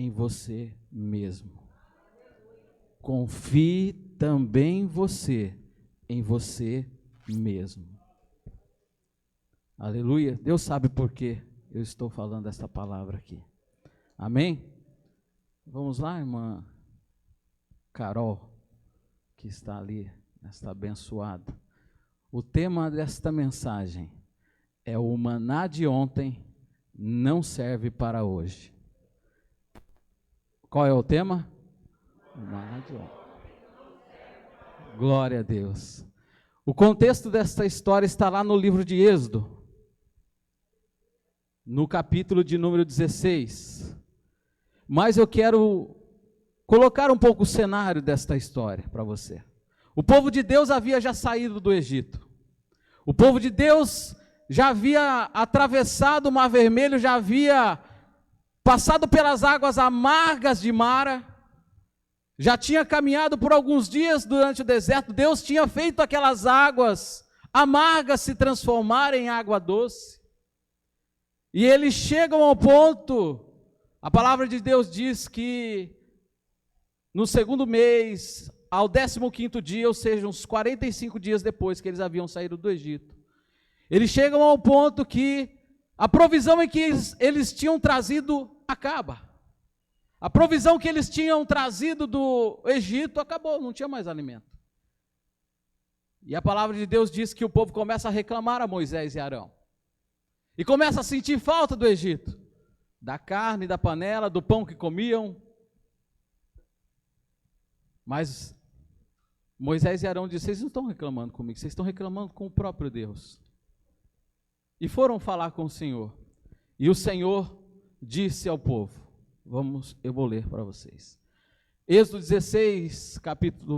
em você mesmo. Confie também você em você mesmo. Aleluia. Deus sabe por que eu estou falando essa palavra aqui. Amém? Vamos lá, irmã Carol, que está ali, está abençoada. O tema desta mensagem é: o maná de ontem não serve para hoje. Qual é o tema? O maná de ontem. Glória a Deus. O contexto desta história está lá no livro de Êxodo, no capítulo de número 16. Mas eu quero colocar um pouco o cenário desta história para você. O povo de Deus havia já saído do Egito. O povo de Deus já havia atravessado o Mar Vermelho, já havia passado pelas águas amargas de Mara, já tinha caminhado por alguns dias durante o deserto. Deus tinha feito aquelas águas amargas se transformarem em água doce. E eles chegam ao ponto, a palavra de Deus diz que no segundo mês, ao 15º dia, ou seja, uns 45 dias depois que eles haviam saído do Egito, eles chegam ao ponto que a provisão em que eles tinham trazido acaba. A provisão que eles tinham trazido do Egito acabou, não tinha mais alimento. E a palavra de Deus diz que o povo começa a reclamar a Moisés e Arão. E começa a sentir falta do Egito, da carne, da panela, do pão que comiam. Mas Moisés e Arão disseram: vocês não estão reclamando comigo, vocês estão reclamando com o próprio Deus. E foram falar com o Senhor. E o Senhor disse ao povo, eu vou ler para vocês. Êxodo 16,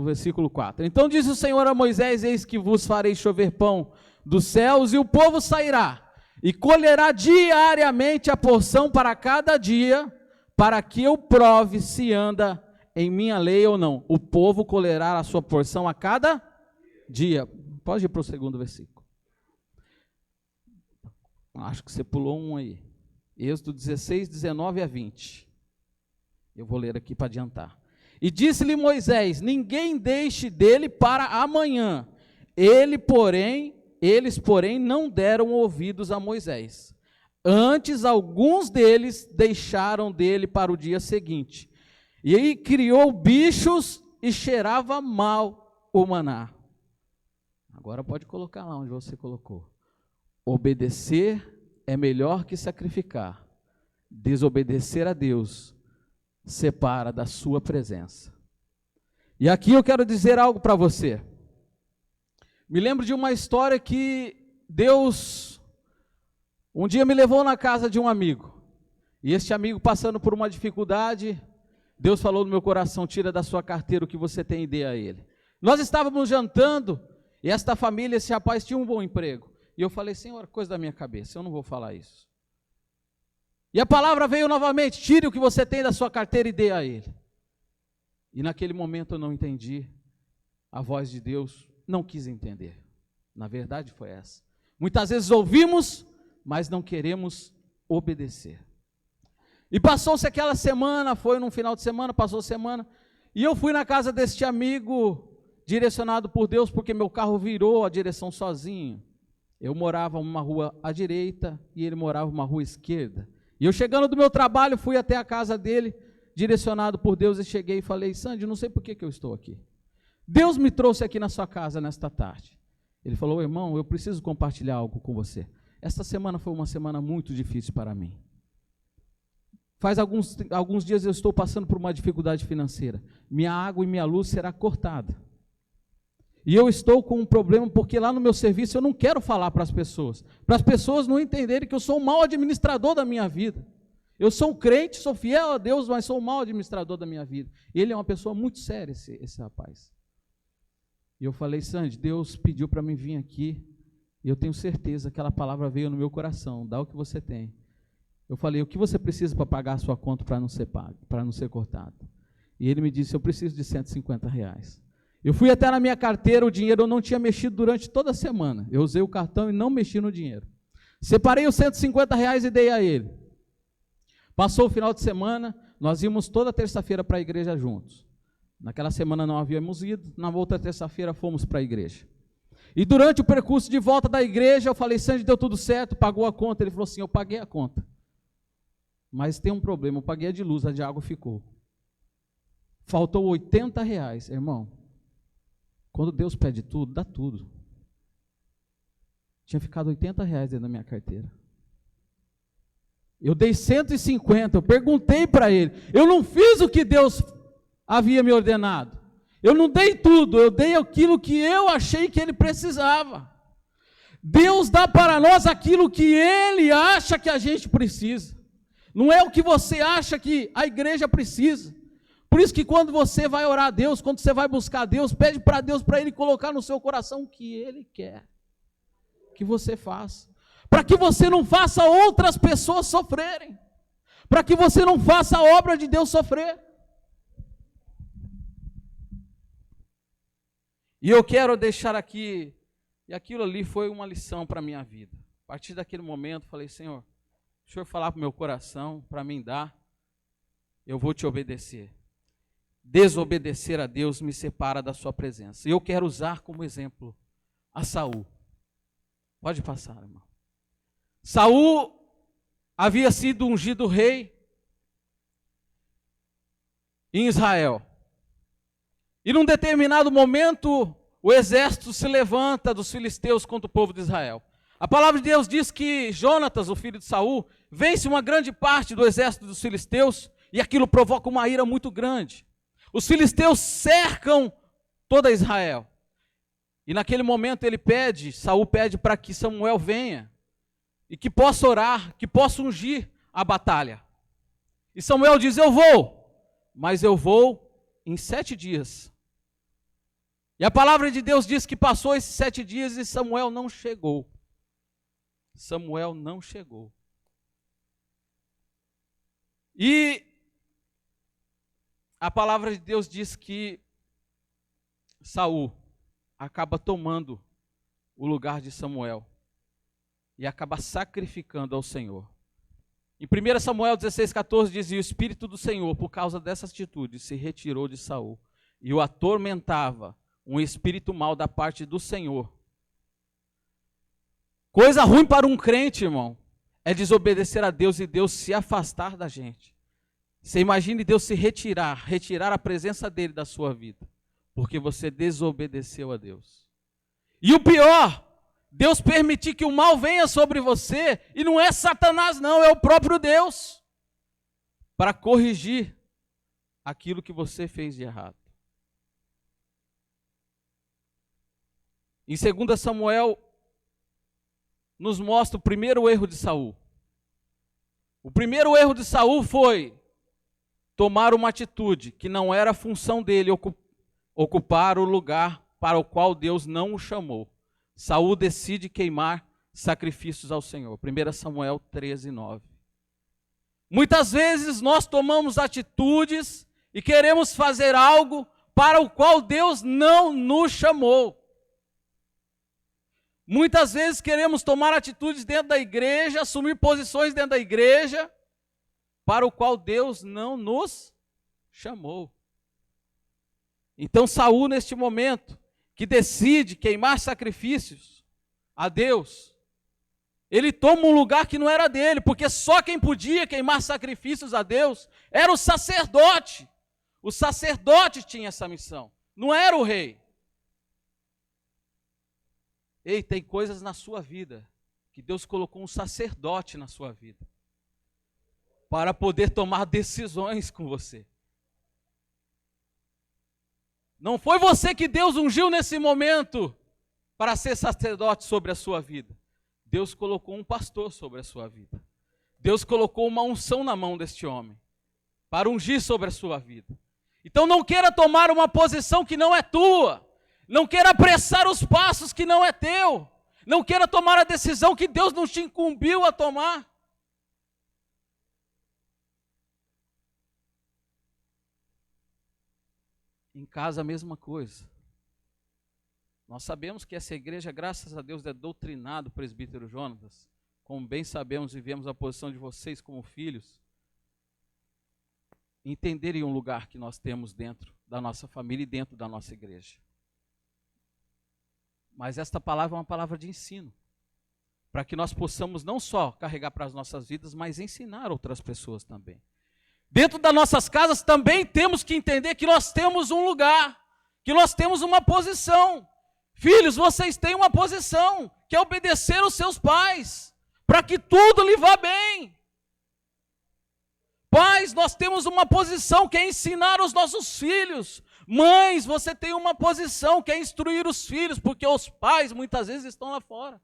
versículo 4. Então disse o Senhor a Moisés: eis que vos farei chover pão dos céus, e o povo sairá, e colherá diariamente a porção para cada dia, para que eu prove se anda em minha lei ou não. O povo colherá a sua porção a cada dia. Pode ir para o segundo versículo. Acho que você pulou um aí. Êxodo 16, 19 a 20. Eu vou ler aqui para adiantar. E disse-lhe Moisés: ninguém deixe dele para amanhã. Eles, porém, não deram ouvidos a Moisés. Antes, alguns deles deixaram dele para o dia seguinte. E aí criou bichos e cheirava mal o maná. Agora pode colocar lá onde você colocou. Obedecer é melhor que sacrificar. Desobedecer a Deus separa da sua presença. E aqui eu quero dizer algo para você. Me lembro de uma história que Deus um dia me levou na casa de um amigo. E este amigo, passando por uma dificuldade, Deus falou no meu coração: tira da sua carteira o que você tem e dê a ele. Nós estávamos jantando, e esta família, esse rapaz tinha um bom emprego. E eu falei: Senhor, coisa da minha cabeça, eu não vou falar isso. E a palavra veio novamente: tire o que você tem da sua carteira e dê a ele. E naquele momento eu não entendi a voz de Deus, não quis entender. Na verdade foi essa. Muitas vezes ouvimos, mas não queremos obedecer. E passou-se aquela semana, foi num final de semana, passou semana, e eu fui na casa deste amigo, direcionado por Deus, porque meu carro virou a direção sozinho. Eu morava numa rua à direita e ele morava numa rua à esquerda. E eu, chegando do meu trabalho, fui até a casa dele, direcionado por Deus, e cheguei e falei: Sandy, não sei por que eu estou aqui. Deus me trouxe aqui na sua casa nesta tarde. Ele falou: irmão, eu preciso compartilhar algo com você. Esta semana foi uma semana muito difícil para mim. Faz alguns dias eu estou passando por uma dificuldade financeira. Minha água e minha luz será cortada. E eu estou com um problema porque lá no meu serviço eu não quero falar para as pessoas não entenderem que eu sou um mau administrador da minha vida. Eu sou um crente, sou fiel a Deus, mas sou um mau administrador da minha vida. E ele é uma pessoa muito séria, esse rapaz. E eu falei: Sandy, Deus pediu para mim vir aqui, e eu tenho certeza que aquela palavra veio no meu coração: dá o que você tem. Eu falei: o que você precisa para pagar a sua conta para não ser pago, para não ser cortado? E ele me disse: eu preciso de R$150. Eu fui até na minha carteira, o dinheiro eu não tinha mexido durante toda a semana. Eu usei o cartão e não mexi no dinheiro. Separei os R$150 e dei a ele. Passou o final de semana, nós íamos toda terça-feira para a igreja juntos. Naquela semana não havíamos ido, na outra terça-feira fomos para a igreja. E durante o percurso de volta da igreja, eu falei, Sandy, deu tudo certo, pagou a conta? Ele falou assim, eu paguei a conta. Mas tem um problema, eu paguei a de luz, a de água ficou. Faltou R$80, irmão. Quando Deus pede tudo, dá tudo. Tinha ficado R$80 dentro da minha carteira. Eu dei 150, eu perguntei para ele. Eu não fiz o que Deus havia me ordenado. Eu não dei tudo, eu dei aquilo que eu achei que ele precisava. Deus dá para nós aquilo que ele acha que a gente precisa. Não é o que você acha que a igreja precisa. Por isso que quando você vai orar a Deus, quando você vai buscar a Deus, pede para Deus, para Ele colocar no seu coração o que Ele quer que você faça. Para que você não faça outras pessoas sofrerem. Para que você não faça a obra de Deus sofrer. E eu quero deixar aqui, e aquilo ali foi uma lição para a minha vida. A partir daquele momento, falei, Senhor, se o Senhor falar para o meu coração, para mim dar, eu vou te obedecer. Desobedecer a Deus me separa da sua presença. E eu quero usar como exemplo a Saul. Pode passar, irmão. Saul havia sido ungido rei em Israel. E num determinado momento, o exército se levanta dos filisteus contra o povo de Israel. A palavra de Deus diz que Jonatas, o filho de Saul, vence uma grande parte do exército dos filisteus, e aquilo provoca uma ira muito grande. Os filisteus cercam toda Israel. E naquele momento Saul pede para que Samuel venha e que possa orar, que possa ungir a batalha. E Samuel diz, eu vou, mas eu vou em 7 dias. E a palavra de Deus diz que passou esses 7 dias e Samuel não chegou. Samuel não chegou. E a palavra de Deus diz que Saul acaba tomando o lugar de Samuel e acaba sacrificando ao Senhor. Em 1 Samuel 16,14 diz, e o Espírito do Senhor, por causa dessa atitude, se retirou de Saul e o atormentava um espírito mau da parte do Senhor. Coisa ruim para um crente, irmão, é desobedecer a Deus e Deus se afastar da gente. Você imagine Deus se retirar a presença dele da sua vida, porque você desobedeceu a Deus. E o pior, Deus permitir que o mal venha sobre você, e não é Satanás não, é o próprio Deus, para corrigir aquilo que você fez de errado. Em 2 Samuel, nos mostra o primeiro erro de Saul. O primeiro erro de Saul foi tomar uma atitude que não era a função dele, ocupar o lugar para o qual Deus não o chamou. Saul decide queimar sacrifícios ao Senhor. 1 Samuel 13:9. Muitas vezes nós tomamos atitudes e queremos fazer algo para o qual Deus não nos chamou. Muitas vezes queremos tomar atitudes dentro da igreja, assumir posições dentro da igreja, para o qual Deus não nos chamou. Então Saul, neste momento, que decide queimar sacrifícios a Deus, ele toma um lugar que não era dele, porque só quem podia queimar sacrifícios a Deus era o sacerdote. O sacerdote tinha essa missão, não era o rei. Ei, tem coisas na sua vida que Deus colocou um sacerdote na sua vida para poder tomar decisões com você. Não foi você que Deus ungiu nesse momento para ser sacerdote sobre a sua vida. Deus colocou um pastor sobre a sua vida. Deus colocou uma unção na mão deste homem para ungir sobre a sua vida. Então não queira tomar uma posição que não é tua. Não queira apressar os passos que não é teu. Não queira tomar a decisão que Deus não te incumbiu a tomar. Em casa a mesma coisa. Nós sabemos que essa igreja, graças a Deus, é doutrinado, presbítero Jonatas. Como bem sabemos e vemos a posição de vocês como filhos. entenderem um lugar que nós temos dentro da nossa família e dentro da nossa igreja. Mas esta palavra é uma palavra de ensino, para que nós possamos não só carregar para as nossas vidas, mas ensinar outras pessoas também. Dentro das nossas casas também temos que entender que nós temos um lugar, que nós temos uma posição. Filhos, vocês têm uma posição, que é obedecer aos seus pais, para que tudo lhe vá bem. Pais, nós temos uma posição que é ensinar os nossos filhos. Mães, você tem uma posição que é instruir os filhos, porque os pais muitas vezes estão lá fora.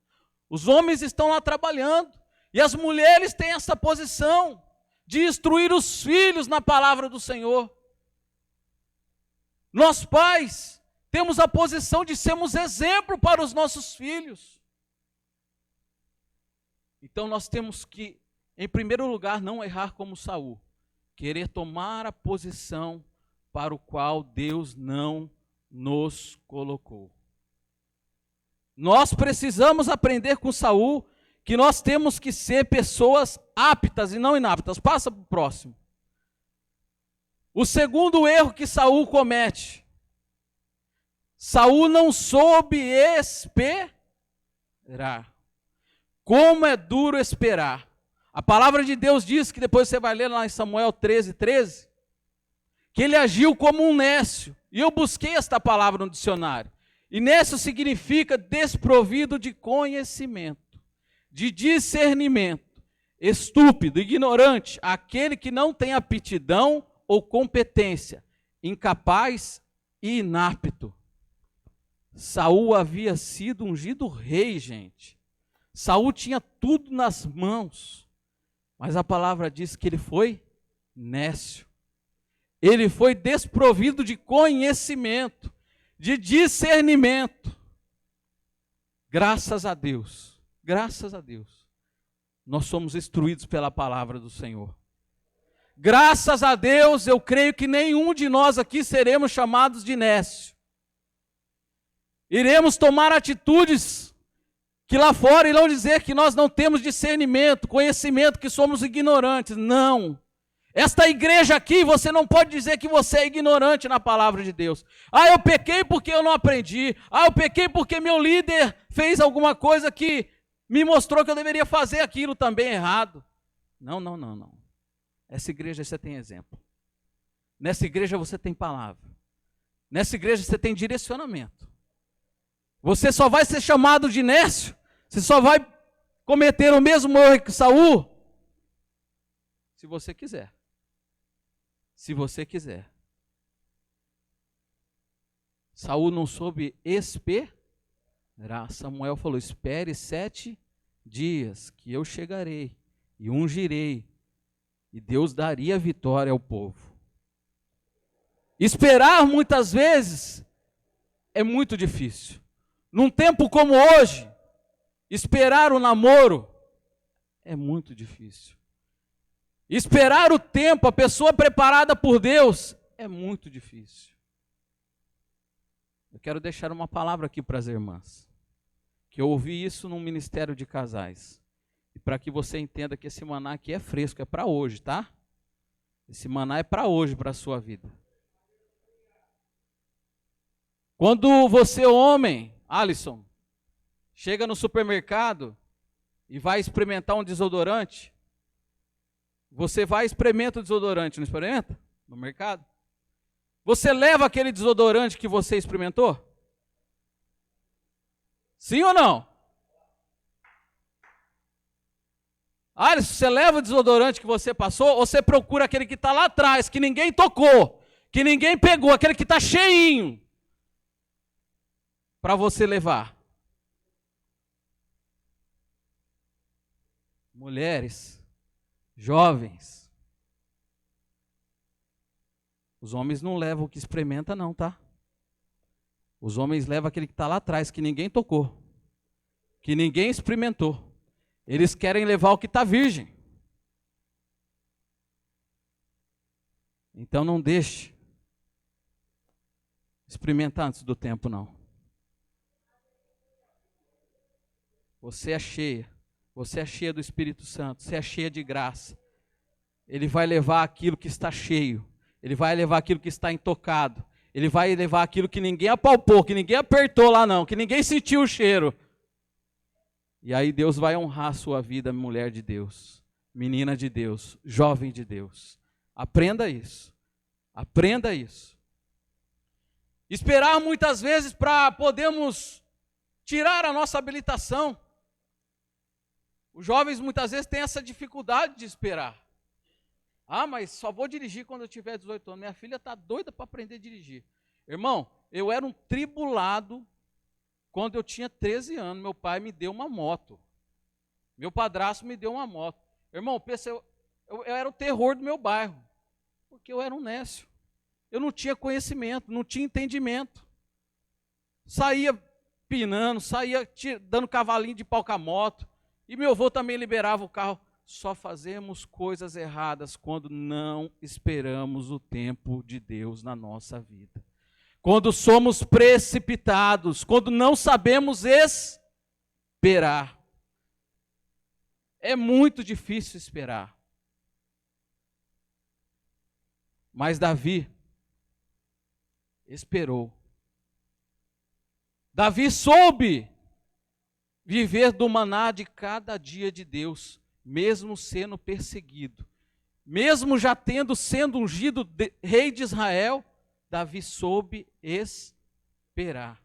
Os homens estão lá trabalhando. E as mulheres têm essa posição de instruir os filhos na palavra do Senhor. Nós pais temos a posição de sermos exemplo para os nossos filhos. Então nós temos que, em primeiro lugar, não errar como Saul, querer tomar a posição para o qual Deus não nos colocou. Nós precisamos aprender com Saul que nós temos que ser pessoas aptas e não inaptas. Passa para o próximo. O segundo erro que Saul comete. Saul não soube esperar. Como é duro esperar. A palavra de Deus diz, que depois você vai ler lá em Samuel 13:13, que ele agiu como um nécio. E eu busquei esta palavra no dicionário. E nécio significa desprovido de conhecimento, de discernimento, estúpido, ignorante, aquele que não tem aptidão ou competência, incapaz e inapto. Saul havia sido ungido rei, gente. Saul tinha tudo nas mãos, mas a palavra diz que ele foi nécio. Ele foi desprovido de conhecimento, de discernimento. Graças a Deus, nós somos instruídos pela palavra do Senhor. Graças a Deus, eu creio que nenhum de nós aqui seremos chamados de nécio. Iremos tomar atitudes que lá fora irão dizer que nós não temos discernimento, conhecimento, que somos ignorantes. Não. Esta igreja aqui, você não pode dizer que você é ignorante na palavra de Deus. Ah, eu pequei porque eu não aprendi. Ah, eu pequei porque meu líder fez alguma coisa que me mostrou que eu deveria fazer aquilo também errado. Não. Essa igreja você tem exemplo. Nessa igreja você tem palavra. Nessa igreja você tem direcionamento. Você só vai ser chamado de nécio, você só vai cometer o mesmo erro que Saul, se você quiser. Se você quiser. Saul não soube esperar. Samuel falou: espere 7 dias, que eu chegarei e ungirei, e Deus daria vitória ao povo. Esperar muitas vezes é muito difícil. Num tempo como hoje, esperar o namoro é muito difícil. Esperar o tempo, a pessoa preparada por Deus, é muito difícil. Eu quero deixar uma palavra aqui para as irmãs, que eu ouvi isso num ministério de casais. E para que você entenda que esse maná aqui é fresco, é para hoje, tá? Esse maná é para hoje, para a sua vida. Quando você, homem, Alisson, chega no supermercado e vai experimentar um desodorante, você vai e experimenta o desodorante, não experimenta? No mercado. Você leva aquele desodorante que você experimentou? Sim ou não? Alisson, você leva o desodorante que você passou, ou você procura aquele que está lá atrás, que ninguém tocou, que ninguém pegou, aquele que está cheinho, para você levar? Mulheres, jovens, os homens não levam o que experimenta não, tá? Os homens levam aquele que está lá atrás, que ninguém tocou, que ninguém experimentou. Eles querem levar o que está virgem. Então não deixe experimentar antes do tempo, não. Você é cheia do Espírito Santo, você é cheia de graça. Ele vai levar aquilo que está cheio, ele vai levar aquilo que está intocado, ele vai levar aquilo que ninguém apalpou, que ninguém apertou lá não, que ninguém sentiu o cheiro. E aí Deus vai honrar a sua vida, mulher de Deus, menina de Deus, jovem de Deus. Aprenda isso, aprenda isso. Esperar muitas vezes para podermos tirar a nossa habilitação. Os jovens muitas vezes têm essa dificuldade de esperar. Ah, mas só vou dirigir quando eu tiver 18 anos. Minha filha está doida para aprender a dirigir. Irmão, eu era um tribulado quando eu tinha 13 anos. Meu pai me deu uma moto. Meu padrasto me deu uma moto. Irmão, eu era o terror do meu bairro. Porque eu era um nécio. Eu não tinha conhecimento, não tinha entendimento. Saía pinando, saía dando cavalinho de pau com a moto. E meu avô também liberava o carro. Só fazemos coisas erradas quando não esperamos o tempo de Deus na nossa vida. Quando somos precipitados, quando não sabemos esperar. É muito difícil esperar. Mas Davi esperou. Davi soube viver do maná de cada dia de Deus, mesmo sendo perseguido. Mesmo já sendo ungido rei de Israel, Davi soube esperar.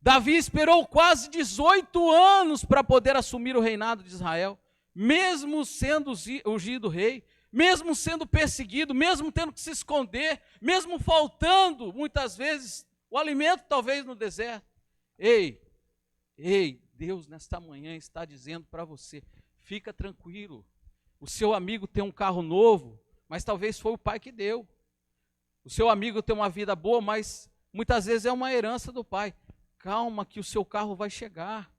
Davi esperou quase 18 anos para poder assumir o reinado de Israel, mesmo sendo ungido rei, mesmo sendo perseguido, mesmo tendo que se esconder, mesmo faltando muitas vezes o alimento talvez no deserto. Ei, Deus nesta manhã está dizendo para você, fica tranquilo, o seu amigo tem um carro novo, mas talvez foi o pai que deu. O seu amigo tem uma vida boa, mas muitas vezes é uma herança do pai. Calma que o seu carro vai chegar.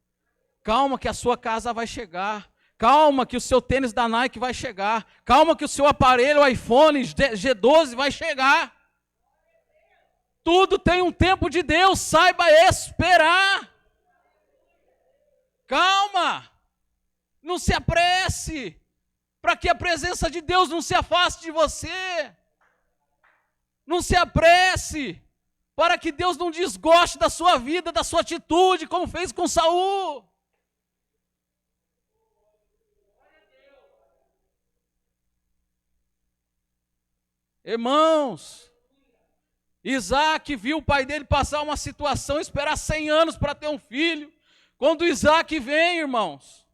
Calma que a sua casa vai chegar. Calma que o seu tênis da Nike vai chegar. Calma que o seu aparelho iPhone G12 vai chegar. Tudo tem um tempo de Deus, saiba esperar. Calma. Não se apresse, para que a presença de Deus não se afaste de você. Não se apresse, para que Deus não desgoste da sua vida, da sua atitude, como fez com Saul. Irmãos, Isaac viu o pai dele passar uma situação, esperar 100 anos para ter um filho. Quando Isaac vem, irmãos,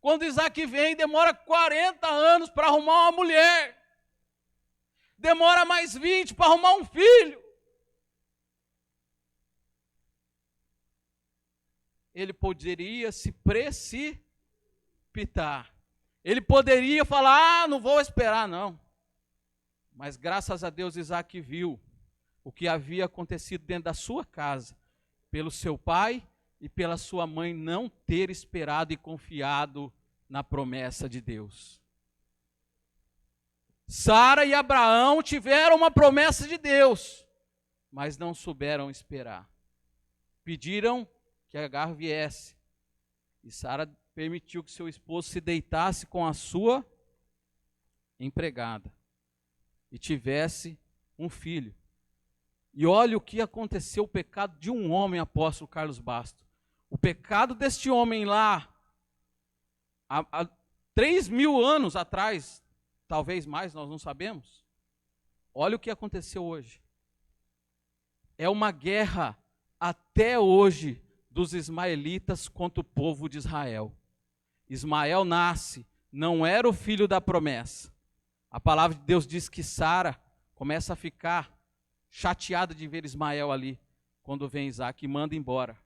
quando Isaac vem, demora 40 anos para arrumar uma mulher. Demora mais 20 para arrumar um filho. Ele poderia se precipitar. Ele poderia falar, não vou esperar não. Mas graças a Deus Isaac viu o que havia acontecido dentro da sua casa, pelo seu pai e pela sua mãe não ter esperado e confiado na promessa de Deus. Sara e Abraão tiveram uma promessa de Deus, mas não souberam esperar. Pediram que Agar viesse, e Sara permitiu que seu esposo se deitasse com a sua empregada e tivesse um filho. E olha o que aconteceu, o pecado de um homem, apóstolo Carlos Basto. O pecado deste homem lá, há 3.000 anos atrás, talvez mais, nós não sabemos. Olha o que aconteceu hoje. É uma guerra até hoje dos ismaelitas contra o povo de Israel. Ismael nasce, não era o filho da promessa. A palavra de Deus diz que Sara começa a ficar chateada de ver Ismael ali, quando vem Isaac e manda embora.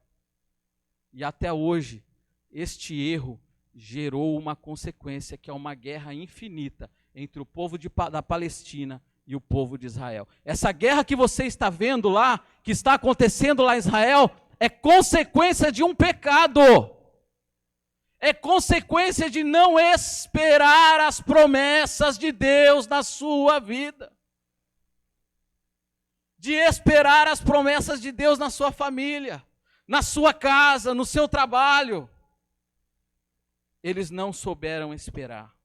E até hoje, este erro gerou uma consequência, que é uma guerra infinita entre o povo da Palestina e o povo de Israel. Essa guerra que você está vendo lá, que está acontecendo lá em Israel, é consequência de um pecado. É consequência de não esperar as promessas de Deus na sua vida. De esperar as promessas de Deus na sua família, na sua casa, no seu trabalho. Eles não souberam esperar.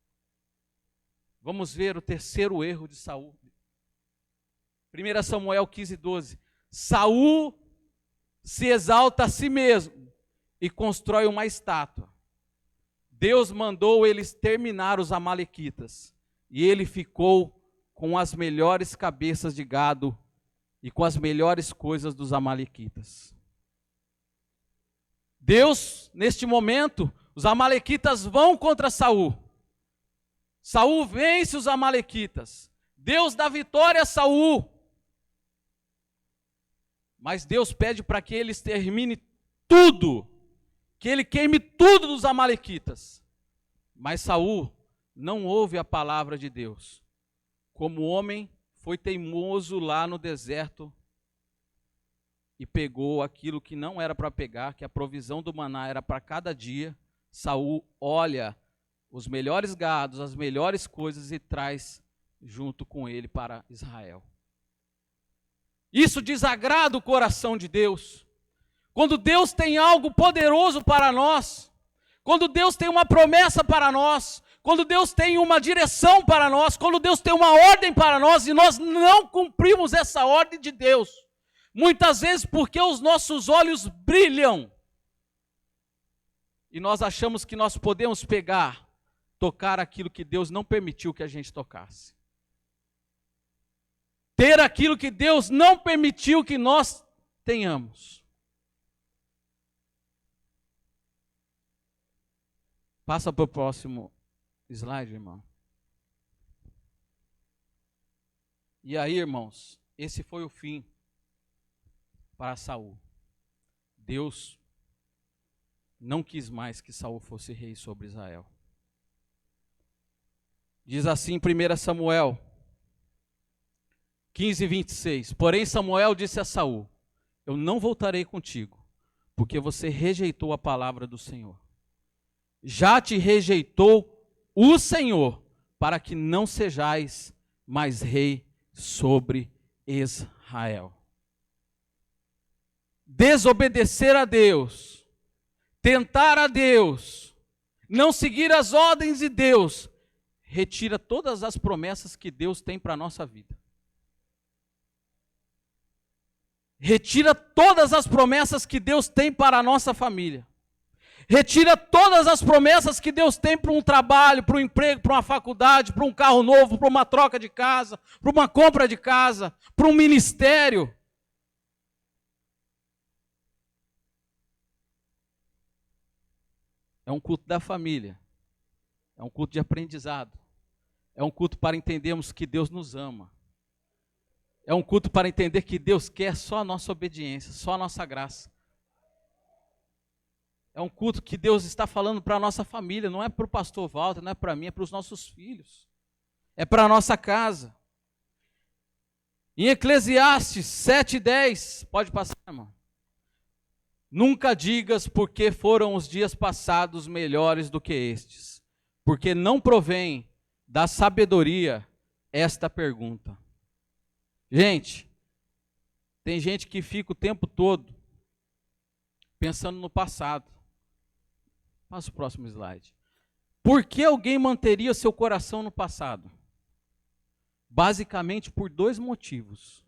Vamos ver o terceiro erro de Saul. 1 Samuel 15:12. Saul se exalta a si mesmo e constrói uma estátua. Deus mandou ele exterminar os amalequitas, e ele ficou com as melhores cabeças de gado e com as melhores coisas dos amalequitas. Deus, neste momento, os amalequitas vão contra Saul. Saul vence os amalequitas. Deus dá vitória a Saul. Mas Deus pede para que ele extermine tudo, que ele queime tudo dos amalequitas. Mas Saul não ouve a palavra de Deus. Como homem, foi teimoso lá no deserto e pegou aquilo que não era para pegar, que a provisão do maná era para cada dia. Saul olha os melhores gados, as melhores coisas e traz junto com ele para Israel. Isso desagrada o coração de Deus. Quando Deus tem algo poderoso para nós, quando Deus tem uma promessa para nós, quando Deus tem uma direção para nós, quando Deus tem uma ordem para nós e nós não cumprimos essa ordem de Deus, muitas vezes porque os nossos olhos brilham e nós achamos que nós podemos pegar, tocar aquilo que Deus não permitiu que a gente tocasse. Ter aquilo que Deus não permitiu que nós tenhamos. Passa para o próximo slide, irmão. E aí, irmãos, esse foi o fim para Saul. Deus não quis mais que Saul fosse rei sobre Israel. Diz assim em 1 Samuel 15:26. Porém Samuel disse a Saul: eu não voltarei contigo, porque você rejeitou a palavra do Senhor. Já te rejeitou o Senhor, para que não sejais mais rei sobre Israel. Desobedecer a Deus, tentar a Deus, não seguir as ordens de Deus, retira todas as promessas que Deus tem para a nossa vida. Retira todas as promessas que Deus tem para a nossa família. Retira todas as promessas que Deus tem para um trabalho, para um emprego, para uma faculdade, para um carro novo, para uma troca de casa, para uma compra de casa, para um ministério. É um culto da família. É um culto de aprendizado. É um culto para entendermos que Deus nos ama. É um culto para entender que Deus quer só a nossa obediência, só a nossa graça. É um culto que Deus está falando para a nossa família, não é para o pastor Walter, não é para mim, é para os nossos filhos. É para a nossa casa. Em Eclesiastes 7:10, pode passar, irmão. Nunca digas porque foram os dias passados melhores do que estes, porque não provém da sabedoria esta pergunta. Gente, tem gente que fica o tempo todo pensando no passado. Passa o próximo slide. Por que alguém manteria seu coração no passado? Basicamente por dois motivos.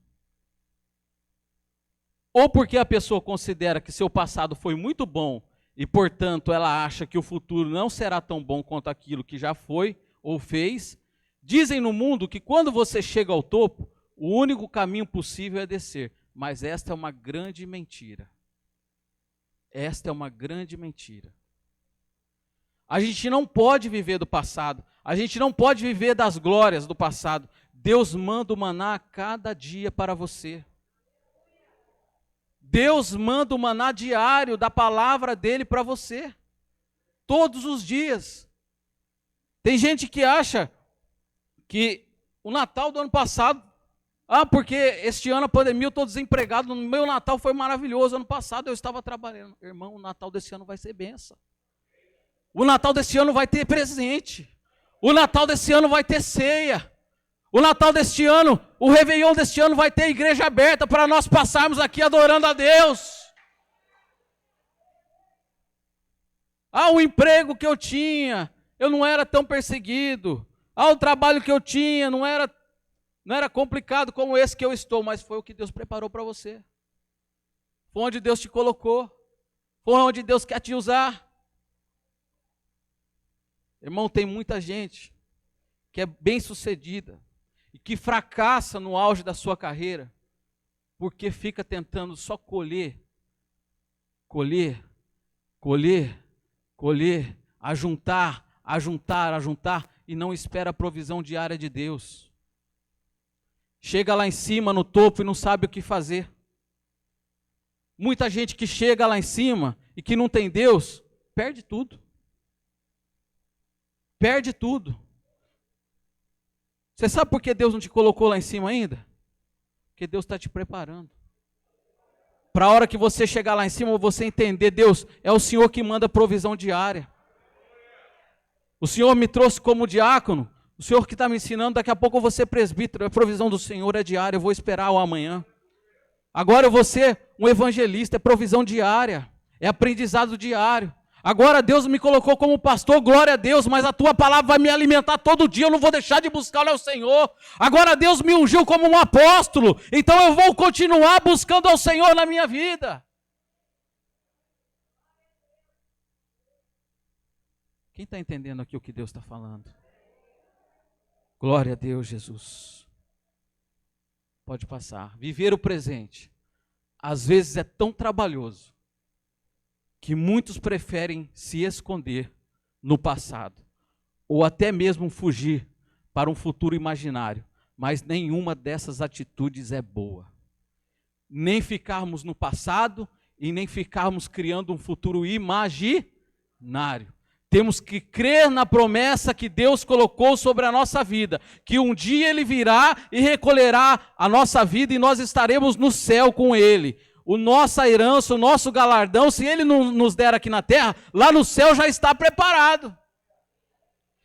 Ou porque a pessoa considera que seu passado foi muito bom e, portanto, ela acha que o futuro não será tão bom quanto aquilo que já foi ou fez. Dizem no mundo que quando você chega ao topo, o único caminho possível é descer. Mas esta é uma grande mentira. Esta é uma grande mentira. A gente não pode viver do passado. A gente não pode viver das glórias do passado. Deus manda o maná a cada dia para você. Deus manda o maná diário da palavra dele para você. Todos os dias. Tem gente que acha que o Natal do ano passado, porque este ano a pandemia eu estou desempregado, no meu Natal foi maravilhoso, ano passado eu estava trabalhando. Irmão, o Natal desse ano vai ser bênção. O Natal desse ano vai ter presente. O Natal desse ano vai ter ceia. O Natal deste ano, o Réveillon deste ano vai ter igreja aberta para nós passarmos aqui adorando a Deus. O emprego que eu tinha, eu não era tão perseguido. O trabalho que eu tinha não era complicado como esse que eu estou, mas foi o que Deus preparou para você. Foi onde Deus te colocou. Foi onde Deus quer te usar. Irmão, tem muita gente que é bem-sucedida e que fracassa no auge da sua carreira porque fica tentando só colher, ajuntar e não espera a provisão diária de Deus. Chega lá em cima, no topo, e não sabe o que fazer. Muita gente que chega lá em cima e que não tem Deus, perde tudo. Perde tudo. Você sabe por que Deus não te colocou lá em cima ainda? Porque Deus está te preparando. Para a hora que você chegar lá em cima, você entender, Deus, é o Senhor que manda provisão diária. O Senhor me trouxe como diácono, o Senhor que está me ensinando, daqui a pouco eu vou ser presbítero, a provisão do Senhor é diária, eu vou esperar o amanhã. Agora eu vou ser um evangelista, é provisão diária, é aprendizado diário. Agora Deus me colocou como pastor, glória a Deus, mas a tua palavra vai me alimentar todo dia, eu não vou deixar de buscar ao Senhor. Agora Deus me ungiu como um apóstolo, então eu vou continuar buscando ao Senhor na minha vida. Quem está entendendo aqui o que Deus está falando? Glória a Deus, Jesus. Pode passar. Viver o presente, às vezes é tão trabalhoso, que muitos preferem se esconder no passado, ou até mesmo fugir para um futuro imaginário, mas nenhuma dessas atitudes é boa. Nem ficarmos no passado e nem ficarmos criando um futuro imaginário. Temos que crer na promessa que Deus colocou sobre a nossa vida, que um dia Ele virá e recolherá a nossa vida e nós estaremos no céu com Ele. A nossa herança, o nosso galardão, se Ele não nos der aqui na terra, lá no céu já está preparado.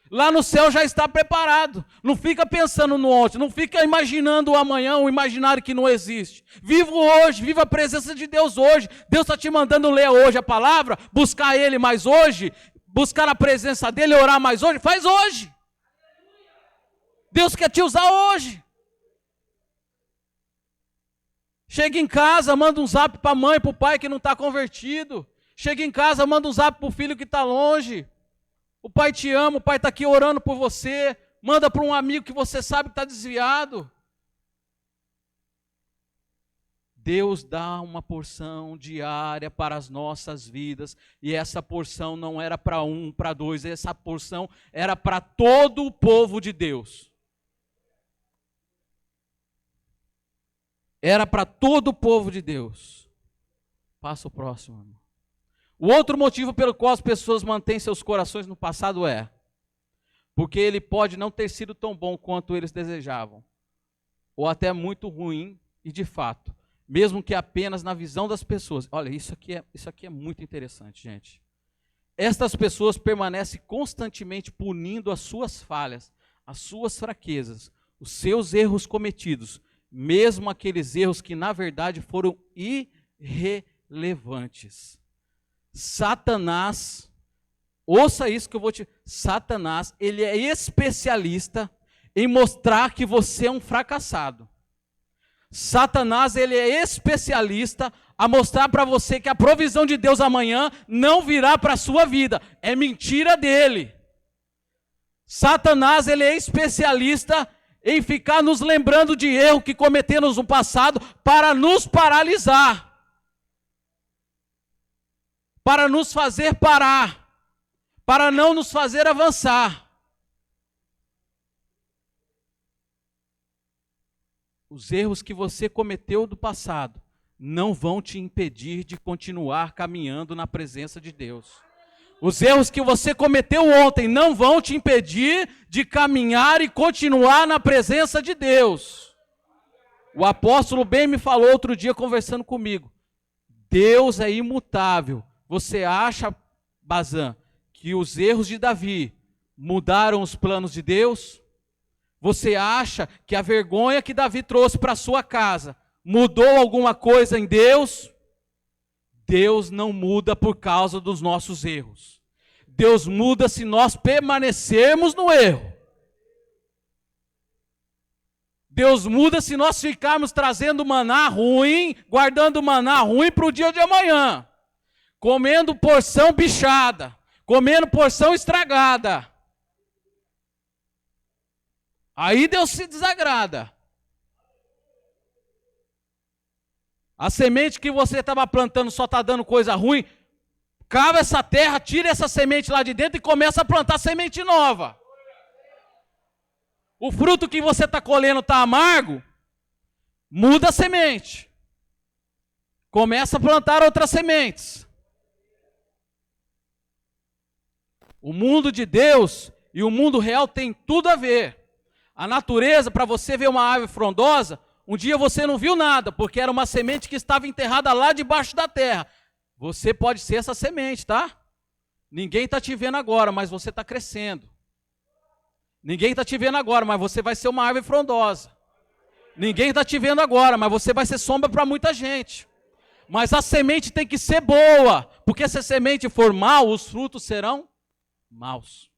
Lá no céu já está preparado. Não fica pensando no ontem, não fica imaginando o amanhã, um imaginário que não existe. Viva hoje, viva a presença de Deus hoje. Deus está te mandando ler hoje a palavra, buscar Ele mais hoje, buscar a presença dEle, orar mais hoje, faz hoje. Deus quer te usar hoje. Chega em casa, manda um zap para a mãe, para o pai que não está convertido. Chega em casa, manda um zap para o filho que está longe. O pai te ama, o pai está aqui orando por você. Manda para um amigo que você sabe que está desviado. Deus dá uma porção diária para as nossas vidas. E essa porção não era para um, para dois. Essa porção era para todo o povo de Deus. Era para todo o povo de Deus. Passa o próximo, irmão. O outro motivo pelo qual as pessoas mantêm seus corações no passado é porque ele pode não ter sido tão bom quanto eles desejavam, ou até muito ruim, e de fato, mesmo que apenas na visão das pessoas. Olha, isso aqui é muito interessante, gente. Estas pessoas permanecem constantemente punindo as suas falhas, as suas fraquezas, os seus erros cometidos, mesmo aqueles erros que na verdade foram irrelevantes. Satanás, ouça isso que eu vou te... Satanás, ele é especialista em mostrar que você é um fracassado. Satanás, ele é especialista a mostrar para você que a provisão de Deus amanhã não virá para a sua vida. É mentira dele. Satanás, ele é especialista em ficar nos lembrando de erro que cometemos no passado para nos paralisar. Para nos fazer parar, para não nos fazer avançar. Os erros que você cometeu do passado não vão te impedir de continuar caminhando na presença de Deus. Os erros que você cometeu ontem não vão te impedir de caminhar e continuar na presença de Deus. O apóstolo bem me falou outro dia conversando comigo. Deus é imutável. Você acha, Bazan, que os erros de Davi mudaram os planos de Deus? Você acha que a vergonha que Davi trouxe para a sua casa mudou alguma coisa em Deus? Deus não muda por causa dos nossos erros. Deus muda se nós permanecermos no erro. Deus muda se nós ficarmos trazendo maná ruim, guardando maná ruim para o dia de amanhã. Comendo porção bichada, comendo porção estragada. Aí Deus se desagrada. A semente que você estava plantando só está dando coisa ruim. Cava essa terra, tira essa semente lá de dentro e começa a plantar semente nova. O fruto que você está colhendo está amargo, muda a semente. Começa a plantar outras sementes. O mundo de Deus e o mundo real tem tudo a ver. A natureza, para você ver uma árvore frondosa, um dia você não viu nada, porque era uma semente que estava enterrada lá debaixo da terra. Você pode ser essa semente, tá? Ninguém está te vendo agora, mas você está crescendo. Ninguém está te vendo agora, mas você vai ser uma árvore frondosa. Ninguém está te vendo agora, mas você vai ser sombra para muita gente. Mas a semente tem que ser boa, porque se a semente for mal, os frutos serão maus.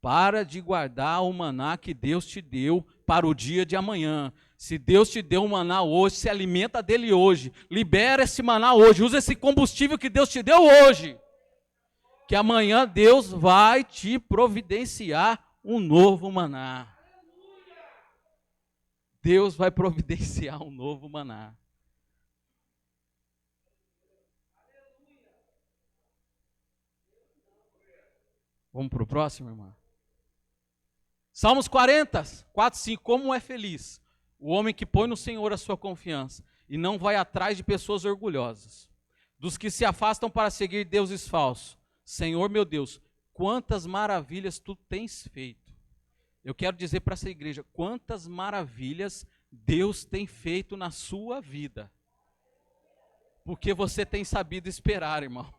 Para de guardar o maná que Deus te deu para o dia de amanhã. Se Deus te deu um maná hoje, se alimenta dele hoje. Libera esse maná hoje. Usa esse combustível que Deus te deu hoje. Que amanhã Deus vai te providenciar um novo maná. Deus vai providenciar um novo maná. Vamos para o próximo, irmão? Salmos 40, 4, 5. Como é feliz o homem que põe no Senhor a sua confiança e não vai atrás de pessoas orgulhosas, dos que se afastam para seguir deuses falsos. Senhor meu Deus, quantas maravilhas tu tens feito. Eu quero dizer para essa igreja, quantas maravilhas Deus tem feito na sua vida. Porque você tem sabido esperar, irmão.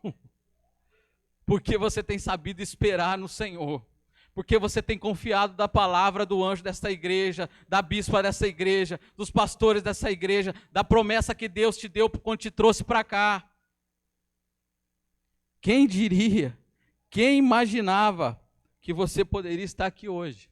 Porque você tem sabido esperar no Senhor. Porque você tem confiado da palavra do anjo desta igreja, da bispa dessa igreja, dos pastores dessa igreja, da promessa que Deus te deu quando te trouxe para cá. Quem diria, quem imaginava que você poderia estar aqui hoje?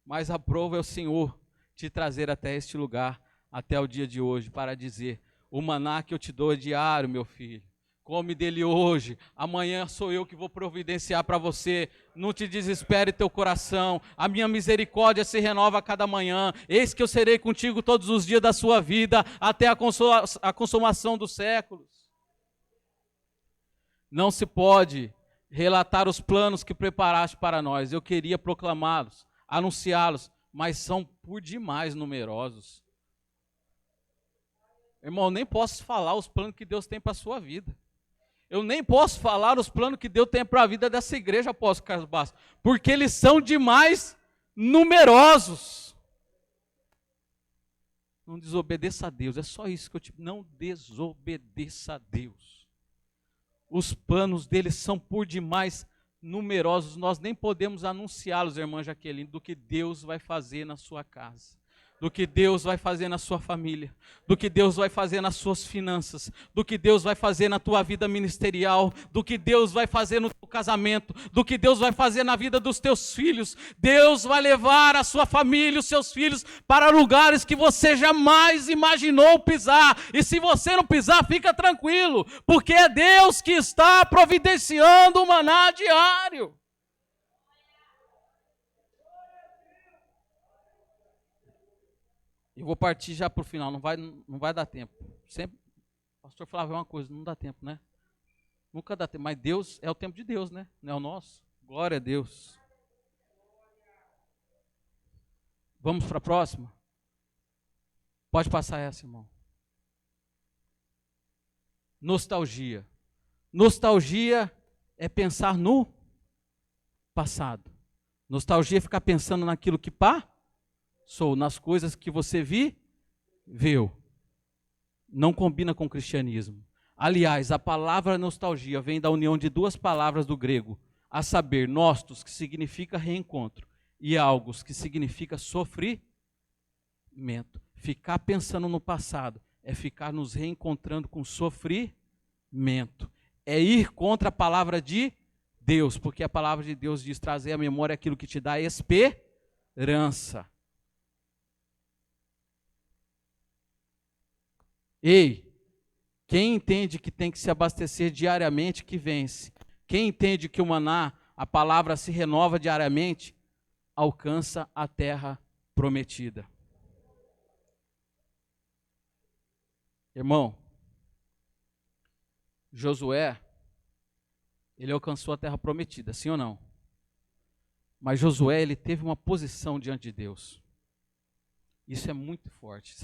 Mas aprova é o Senhor te trazer até este lugar, até o dia de hoje, para dizer, o maná que eu te dou é diário, meu filho. Come dele hoje, amanhã sou eu que vou providenciar para você. Não te desespere teu coração, a minha misericórdia se renova a cada manhã. Eis que eu serei contigo todos os dias da sua vida, até a consumação dos séculos. Não se pode relatar os planos que preparaste para nós. Eu queria proclamá-los, anunciá-los, mas são por demais numerosos. Irmão, eu nem posso falar os planos que Deus tem para a sua vida. Eu nem posso falar os planos que Deus tem para a vida dessa igreja, apóstolo Carlos Bastos, porque eles são demais numerosos. Não desobedeça a Deus, é só isso que eu te... Não desobedeça a Deus. Os planos deles são por demais numerosos, nós nem podemos anunciá-los, irmã Jaqueline, do que Deus vai fazer na sua casa. Do que Deus vai fazer na sua família, do que Deus vai fazer nas suas finanças, do que Deus vai fazer na tua vida ministerial, do que Deus vai fazer no teu casamento, do que Deus vai fazer na vida dos teus filhos. Deus vai levar a sua família, os seus filhos, para lugares que você jamais imaginou pisar. E se você não pisar, fica tranquilo, porque é Deus que está providenciando o maná diário. Eu vou partir já para o final, não vai dar tempo. Sempre, o pastor falava uma coisa, não dá tempo, né? Nunca dá tempo, mas Deus, é o tempo de Deus, né? Não é o nosso. Glória a Deus. Vamos para a próxima? Pode passar essa, irmão. Nostalgia. Nostalgia é pensar no passado. Nostalgia é ficar pensando naquilo que passou, nas coisas que você viveu. Não combina com o cristianismo. Aliás, a palavra nostalgia vem da união de duas palavras do grego, a saber, nostos, que significa reencontro, e algos, que significa sofrimento. Ficar pensando no passado é ficar nos reencontrando com sofrimento. É ir contra a palavra de Deus, porque a palavra de Deus diz trazer à memória aquilo que te dá esperança. Ei, quem entende que tem que se abastecer diariamente, que vence. Quem entende que o maná, a palavra se renova diariamente, alcança a terra prometida. Irmão, Josué, ele alcançou a terra prometida, sim ou não? Mas Josué, ele teve uma posição diante de Deus. Isso é muito forte.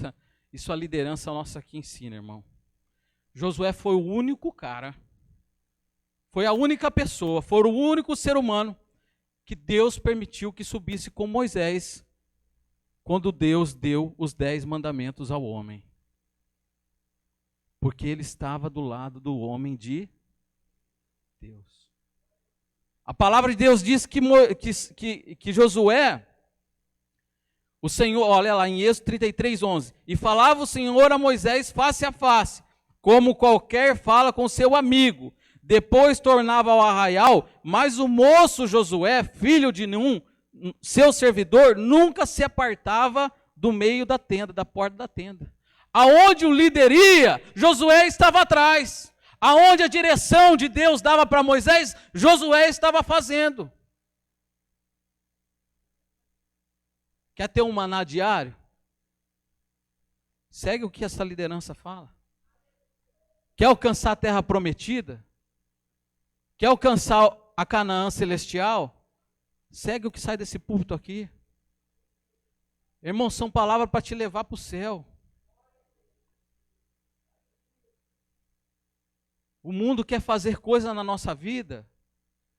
Isso a liderança nossa aqui ensina, irmão. Josué foi o único cara, foi a única pessoa, foi o único ser humano que Deus permitiu que subisse com Moisés quando Deus deu os 10 mandamentos ao homem. Porque ele estava do lado do homem de Deus. A palavra de Deus diz que Josué, o Senhor, olha lá em Êxodo 33:11, e falava o Senhor a Moisés face a face, como qualquer fala com seu amigo. Depois tornava ao arraial, mas o moço Josué, filho de Nun, seu servidor, nunca se apartava do meio da tenda, da porta da tenda. Aonde o líder ia, Josué estava atrás. Aonde a direção de Deus dava para Moisés, Josué estava fazendo. Quer ter um maná diário? Segue o que essa liderança fala. Quer alcançar a terra prometida? Quer alcançar a Canaã celestial? Segue o que sai desse púlpito aqui. Irmão, são palavras para te levar para o céu. O mundo quer fazer coisa na nossa vida,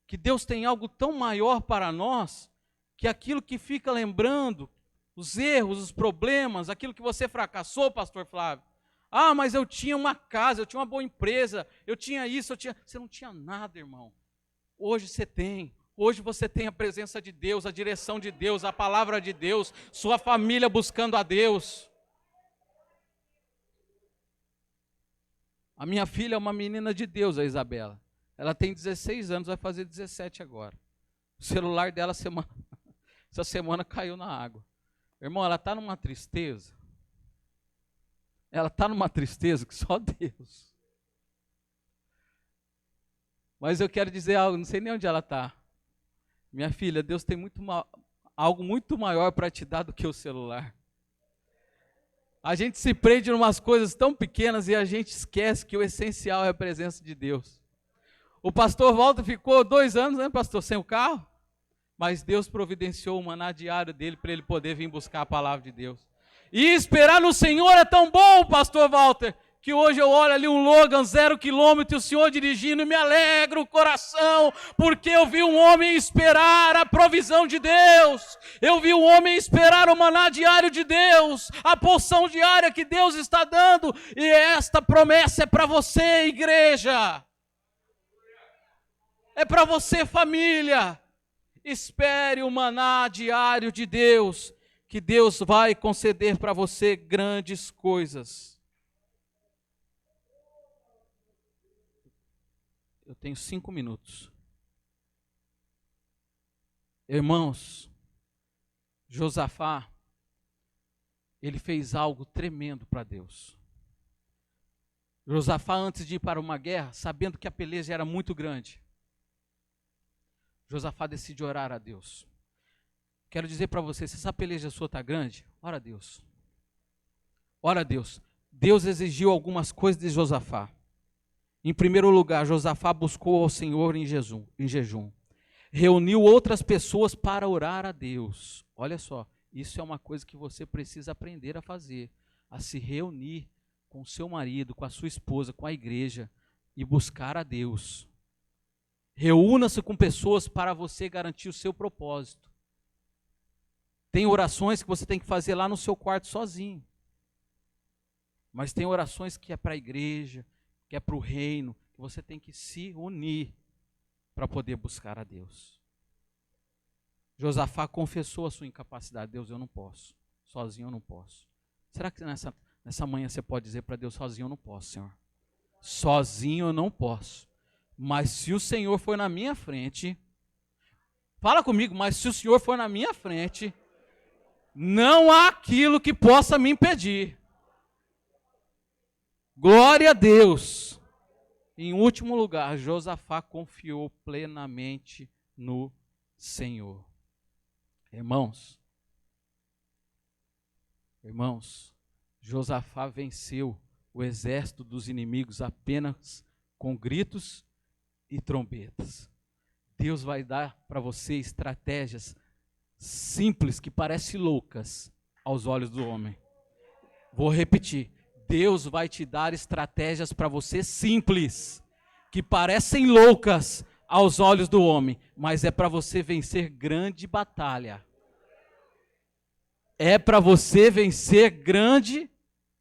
que Deus tem algo tão maior para nós, que aquilo que fica lembrando, os erros, os problemas, aquilo que você fracassou, pastor Flávio. Ah, mas eu tinha uma casa, eu tinha uma boa empresa, eu tinha isso, eu tinha... Você não tinha nada, irmão. Hoje você tem. Hoje você tem a presença de Deus, a direção de Deus, a palavra de Deus, sua família buscando a Deus. A minha filha é uma menina de Deus, a Isabela. Ela tem 16 anos, vai fazer 17 agora. O celular dela essa semana caiu na água. Irmão, ela está numa tristeza. Ela está numa tristeza que só Deus. Mas eu quero dizer algo, não sei nem onde ela está. Minha filha, Deus tem algo muito maior para te dar do que o celular. A gente se prende em umas coisas tão pequenas e a gente esquece que o essencial é a presença de Deus. O pastor Walter ficou 2 anos, né, pastor, sem o carro, mas Deus providenciou o maná diário dele para ele poder vir buscar a palavra de Deus. E esperar no Senhor é tão bom, pastor Walter, que hoje eu olho ali um Logan 0 km e o Senhor dirigindo e me alegra o coração, porque eu vi um homem esperar a provisão de Deus, eu vi um homem esperar o maná diário de Deus, a porção diária que Deus está dando, e esta promessa é para você, igreja, é para você, família. Espere o maná diário de Deus, que Deus vai conceder para você grandes coisas. Eu tenho 5 minutos. Irmãos, Josafá, ele fez algo tremendo para Deus. Josafá, antes de ir para uma guerra, sabendo que a peleja era muito grande, Josafá decide orar a Deus. Quero dizer para você, se essa peleja sua está grande, ora a Deus. Ora a Deus. Deus exigiu algumas coisas de Josafá. Em primeiro lugar, Josafá buscou ao Senhor em jejum. Reuniu outras pessoas para orar a Deus. Olha só, isso é uma coisa que você precisa aprender a fazer. A se reunir com o seu marido, com a sua esposa, com a igreja e buscar a Deus. Reúna-se com pessoas para você garantir o seu propósito. Tem orações que você tem que fazer lá no seu quarto sozinho. Mas tem orações que é para a igreja, que é para o reino, que você tem que se unir para poder buscar a Deus. Josafá confessou a sua incapacidade. Deus, eu não posso. Sozinho eu não posso. Será que nessa manhã você pode dizer para Deus, sozinho eu não posso, Senhor? Sozinho eu não posso. Mas se o Senhor for na minha frente, fala comigo, mas se o Senhor for na minha frente, não há aquilo que possa me impedir. Glória a Deus. Em último lugar, Josafá confiou plenamente no Senhor. Irmãos, Josafá venceu o exército dos inimigos apenas com gritos e trombetas. Deus vai dar para você estratégias simples que parecem loucas aos olhos do homem. Vou repetir. Deus vai te dar estratégias para você simples, que parecem loucas aos olhos do homem, mas é para você vencer grande batalha. É para você vencer grande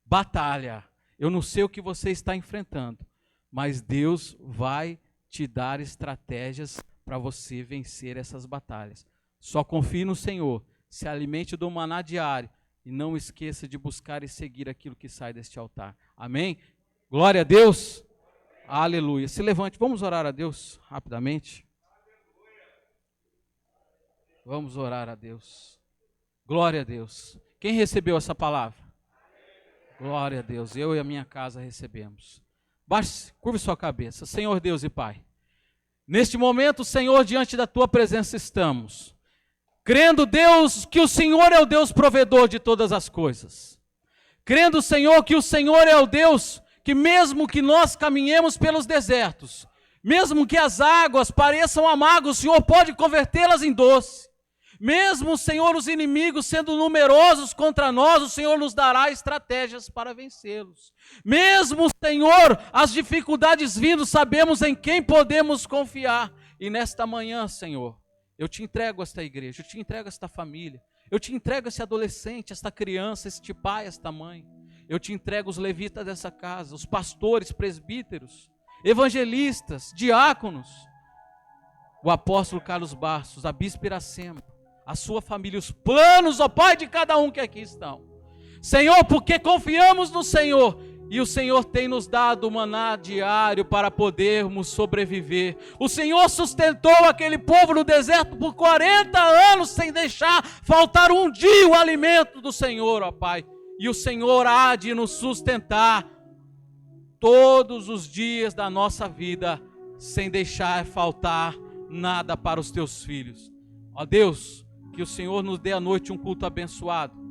batalha. Eu não sei o que você está enfrentando, mas Deus vai te dar estratégias para você vencer essas batalhas. Só confie no Senhor, se alimente do maná diário e não esqueça de buscar e seguir aquilo que sai deste altar. Amém? Glória a Deus. Aleluia. Se levante, vamos orar a Deus rapidamente. Vamos orar a Deus. Glória a Deus. Quem recebeu essa palavra? Glória a Deus. Eu e a minha casa recebemos. Baixe, curve sua cabeça. Senhor Deus e Pai, neste momento, Senhor, diante da Tua presença estamos, crendo, Deus, que o Senhor é o Deus provedor de todas as coisas. Crendo, Senhor, que o Senhor é o Deus que mesmo que nós caminhemos pelos desertos, mesmo que as águas pareçam amargas, o Senhor pode convertê-las em doce. Mesmo, Senhor, os inimigos sendo numerosos contra nós, o Senhor nos dará estratégias para vencê-los. Mesmo, Senhor, as dificuldades vindo, sabemos em quem podemos confiar. E nesta manhã, Senhor, eu te entrego esta igreja, eu te entrego esta família, eu te entrego esse adolescente, esta criança, este pai, esta mãe. Eu te entrego os levitas dessa casa, os pastores, presbíteros, evangelistas, diáconos, o apóstolo Carlos Bastos, a bispa Iracema, a sua família, os planos, ó Pai, de cada um que aqui estão. Senhor, porque confiamos no Senhor, e o Senhor tem nos dado o maná diário para podermos sobreviver. O Senhor sustentou aquele povo no deserto por 40 anos, sem deixar faltar um dia o alimento do Senhor, ó Pai. E o Senhor há de nos sustentar todos os dias da nossa vida, sem deixar faltar nada para os teus filhos. Ó Deus, que o Senhor nos dê à noite um culto abençoado.